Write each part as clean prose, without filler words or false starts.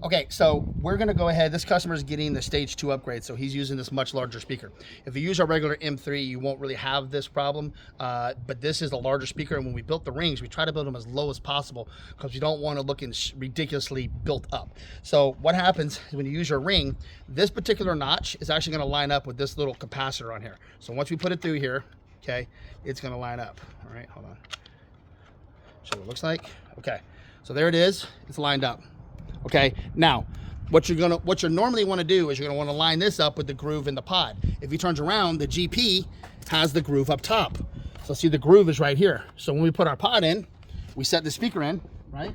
Okay, so we're gonna go ahead. This customer is getting the stage 2 upgrade, so he's using this much larger speaker. If you use our regular M3, you won't really have this problem, but this is a larger speaker, and when we built the rings, we try to build them as low as possible because you don't want to look ridiculously built up. So what happens is when you use your ring, this particular notch is actually gonna line up with this little capacitor on here. So once we put it through here, okay, it's gonna line up. All right, hold on. Show what it looks like. Okay, so there it is, it's lined up. Okay, now what you're normally want to do is you're going to want to line this up with the groove in the pod. If he turns around, the GP has the groove up top. So see, the groove is right here. So when we put our pod in, we set the speaker in, right?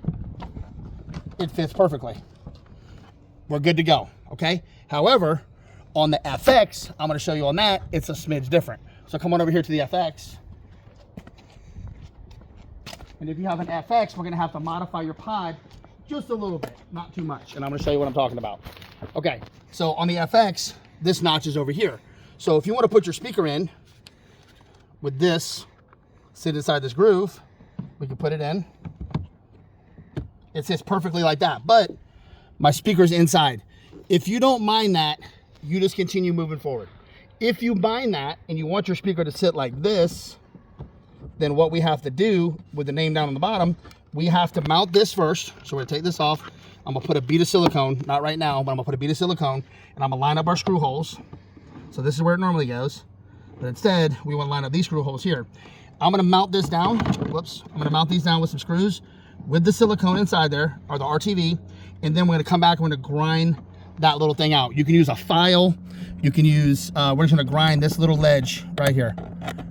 It fits perfectly. We're good to go, okay? However, on the FX, I'm going to show you on that, it's a smidge different. So come on over here to the FX. And if you have an FX, we're going to have to modify your pod just a little bit, not too much. And I'm gonna show you what I'm talking about. Okay, so on the FX, this notch is over here. So if you wanna put your speaker in with this, sit inside this groove, we can put it in. It sits perfectly like that, but my speaker's inside. If you don't mind that, you just continue moving forward. If you mind that and you want your speaker to sit like this, then what we have to do with the name down on the bottom, we have to mount this first. So we're gonna take this off. I'm gonna put a bead of silicone, not right now, but I'm gonna put a bead of silicone and I'm gonna line up our screw holes. So this is where it normally goes. But instead, we wanna line up these screw holes here. I'm gonna mount this down. Whoops. I'm gonna mount these down with some screws with the silicone inside there, or the RTV. And then we're gonna come back and we're gonna grind that little thing out. You can use a file. You can use, we're just gonna grind this little ledge right here.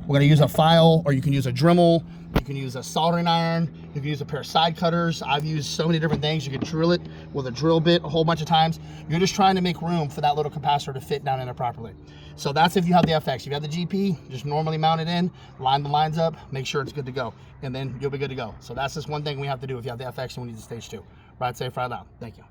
We're gonna use a file, or you can use a Dremel. You can use a soldering iron. You can use a pair of side cutters. I've used so many different things. You can drill it with a drill bit a whole bunch of times. You're just trying to make room for that little capacitor to fit down in there properly. So that's if you have the FX. If you have the GP, just normally mount it in, line the lines up, make sure it's good to go, and then you'll be good to go. So that's just one thing we have to do if you have the FX and we need the stage 2. Ride safe, ride loud. Thank you.